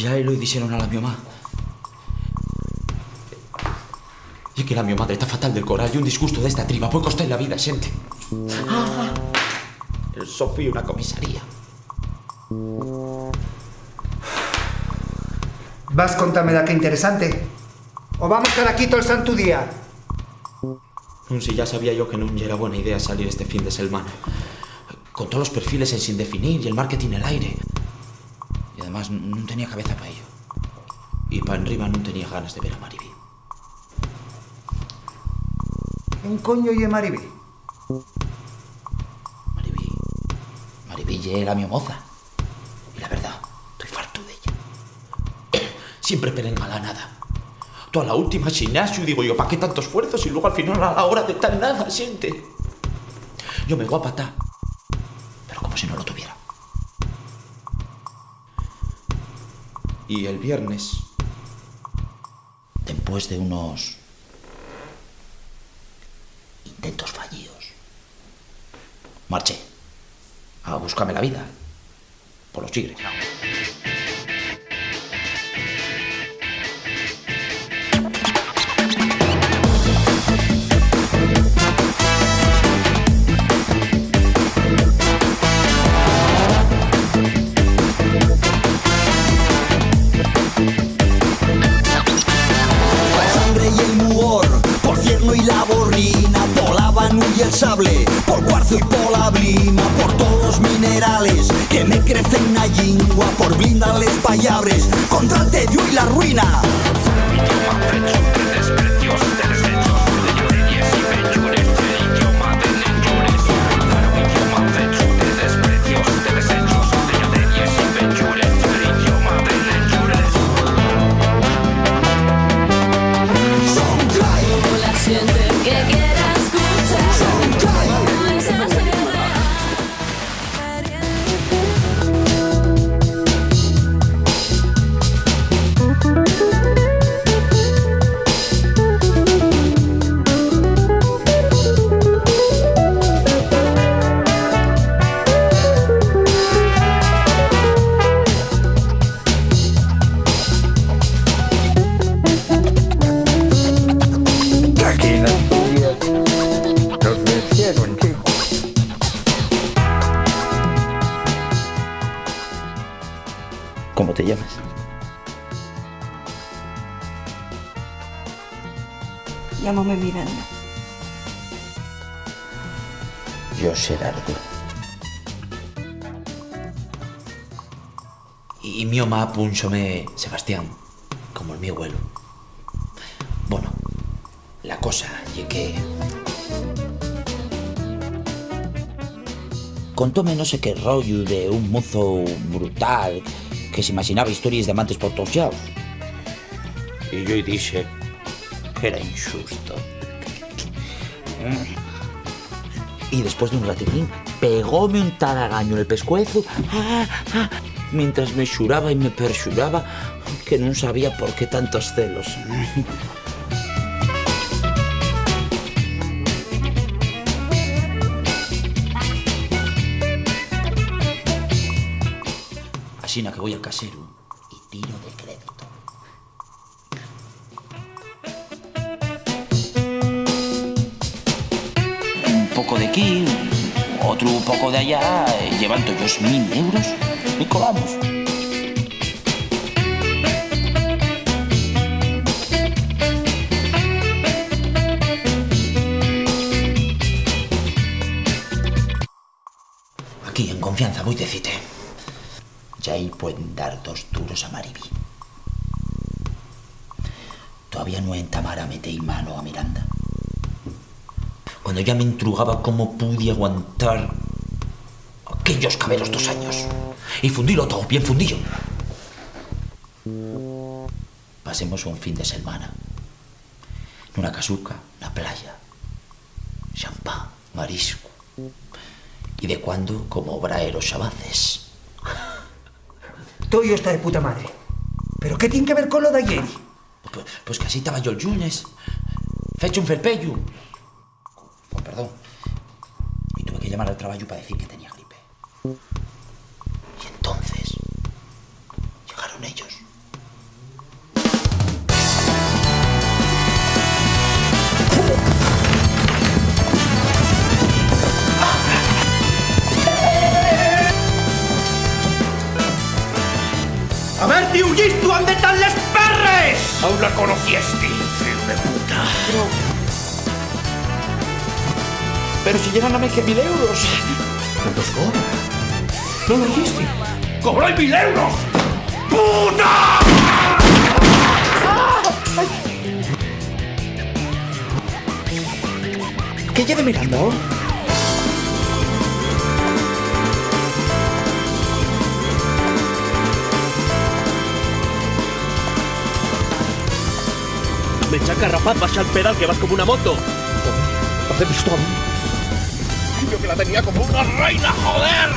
Ya lo dixeron a la mi mamá. E que la mi madre está fatal del coral e un disgusto desta triba pode costar la vida, xente. El Sofía una comisaría. Vas contame da que interesante. O vamos estar aquí todo el santo día. Si ya sabía yo que non era buena idea salir este fin de semana. Con todos los perfiles en sin definir y el marketing en el aire. Y además no tenía cabeza para ello. Y para arriba no tenía ganas de ver a Maribí. ¿En coño ye Maribí? Maribí ye la mi moza. Y la verdad, estoy farto de ella. Siempre perengalanada. Toda la última gimnasio y digo yo, ¿para qué tanto esfuerzo si luego al final a la hora de tal nada, siente? Yo me guapa ta, pero como si no lo tuviera. Y el viernes, después de unos intentos fallidos, marché a buscarme la vida por los tigres. El sable, por cuarzo y por la blima, por todos los minerales que me crecen na lingua, por blindarles payabres contra el tedio y la ruina. ¿Cómo te llamas? Llámame Miranda. Yo Gerardo. Y mi mamá punxome Sebastián, como el mi abuelo. Bueno, la cosa y que contóme no sé qué rollo de un mozo brutal que se imaginaba historias de amantes por todos lados. Y yo dije que era injusto. Y después de un ratinín pegóme un taragaño en el pescuezo mientras me xuraba y me perxuraba que non sabía por qué tantos celos. Asina que voy al casero y tiro de crédito. Un poco de aquí, otro poco de allá, llevando yo 1.000 euros y colamos. Aquí, en confianza, voy decite. Ya ahí pueden dar 2 duros a Maribí. Todavía no entamara meter mano a Miranda. Cuando ya me intrugaba cómo pude aguantar aquellos caberos 2 años. Y fundirlo todo, bien fundido. Pasemos un fin de semana. En una casuca, na playa. Champán, marisco. Y de cuando como obraeros xabaces. Todo está de puta madre. ¿Pero qué tiene que ver con lo de ayer? Pues que así estaba yo el lunes. Fecho un felpello. Oh, perdón. Y tuve que llamar al trabajo para decir que tenía gripe. Y entonces llegaron ellos. i hullís tu onde estan les perres! Aún la conociesti, fill de puta. Pero si llegan a més que 1.000 euros. ¿Cuántos cobra? ¿No lo dijiste? ¡Cobró 1.000 euros! ¡Puta! ¿Qué lleve mirando? Menchaca, rapaz, baja el pedal que vas como una moto. Hace pistón. Yo que la tenía como una reina, joder.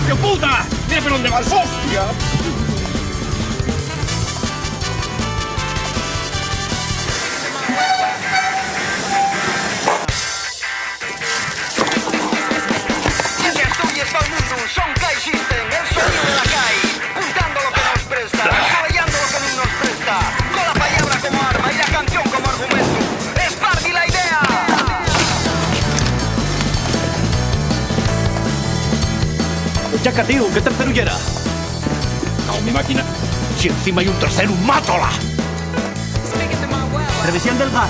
¡Qué puta! ¡Mira por dónde vas, hostia! Son Kai System, el sonido de la Kai, juntando lo que nos presta, desarrollando lo que no nos presta, con la palabra como arma y la canción como argumento. ¡Es Party la idea! Menchaca, tío, ¿qué tercero ya era? No, mi máquina. Si encima hay un tercero, ¡mátola! Revisión del gas.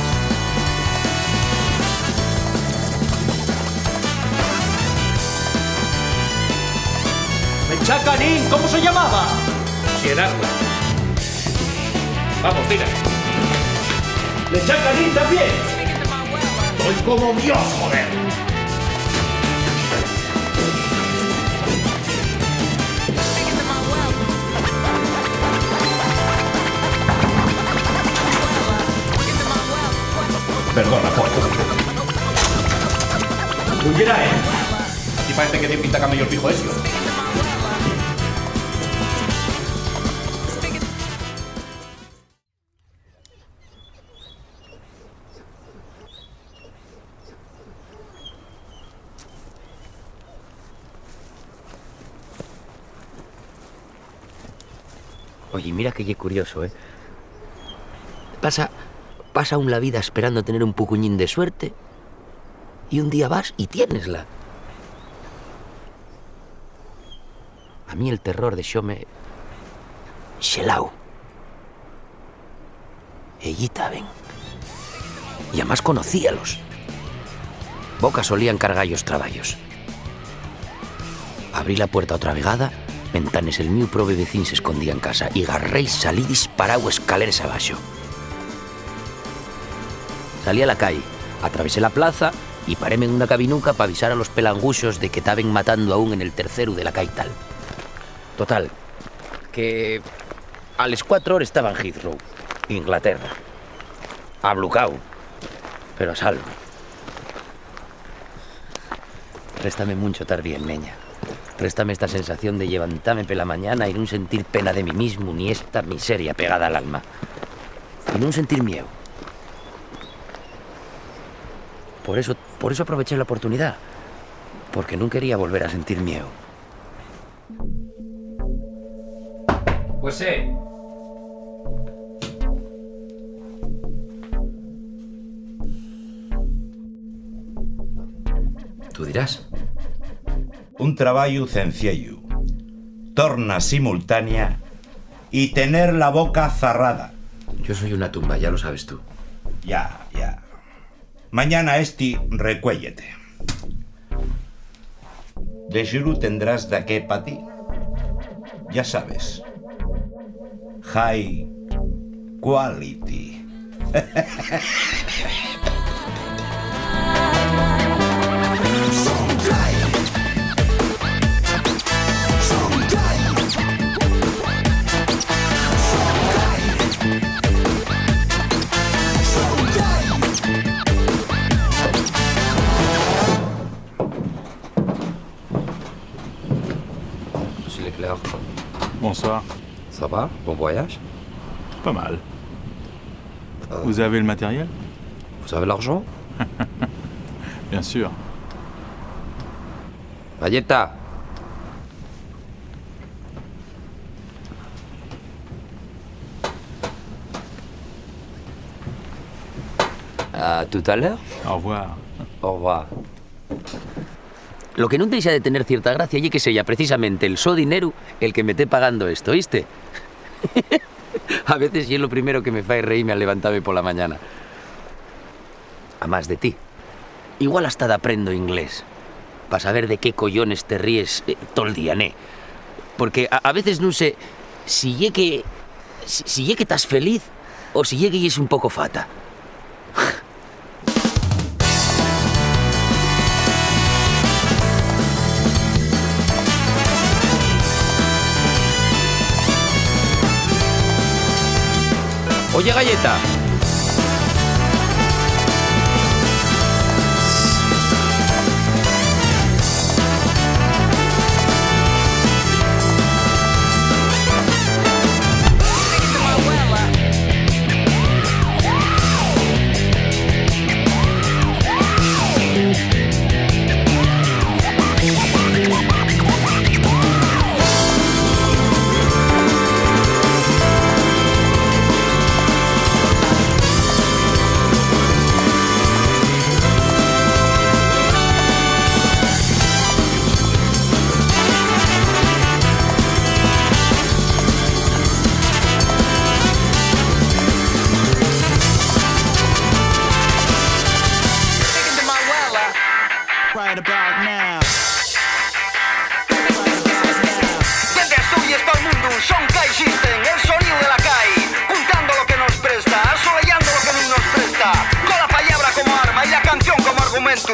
Menchaca, Nin, ¿cómo se llamaba? Gerardo. Vamos, tira. Menchaca, Nin también. Soy como Dios, joder. Perdona, Porco. Huyera, Y parece que tiene pinta camello el pijo ese. Oye, mira que ye curioso, ¿eh? Pasa aún la vida esperando tener un pucuñín de suerte y un día vas y tiénesla. A mí el terror deixóme xelau. Ellita, ven. Y además conocíalos. Boca solían cargallos traballos. Abrí la puerta otra vegada, mentanes el miu prove vecín se escondía en casa y garréis salí disparau escaleres abaixo. Salí a la calle, atravesé la plaza y paréme en una cabinuca para avisar a los pelanguxos de que estaban matando aún en el tercero de la calle tal. Total, que a las 4 horas estaba en Heathrow, Inglaterra. Ablucao, pero a salvo. Réstame mucho estar bien, neña. Réstame esta sensación de levantarme por la mañana y no sentir pena de mí mismo ni esta miseria pegada al alma. Y no sentir miedo. Por eso aproveché la oportunidad. Porque no quería volver a sentir miedo. Pues tú dirás. Un traballo cenciello, torna simultánea y tener la boca cerrada. Yo soy una tumba, ya lo sabes tú. Ya. Mañana recuéllete. De xuru tendrás de qué pa ti. Ya sabes. High quality. Monsieur Leclerc. Bonsoir. Ça va? Bon voyage? Pas mal. Vous avez le matériel? Vous avez l'argent? Bien sûr. Galleta. À tout à l'heure. Au revoir. Au revoir. Lo que non deixa de tener cierta gracia é que sella precisamente el so dinero el que me té pagando esto, ¿oíste? A veces é lo primero que me fai reírme al levantarme pola mañana. A más de ti. Igual hasta aprendo inglés. Pa saber de qué collones te ríes todo el día, né? Porque a veces non sé si lle que estás feliz o si lle que es un pouco fata. Oye, galleta. Desde Asturias para el mundo, un son que existe en el sonido de la calle, juntando lo que nos presta, asolellando lo que no nos presta, con la palabra como arma y la canción como argumento.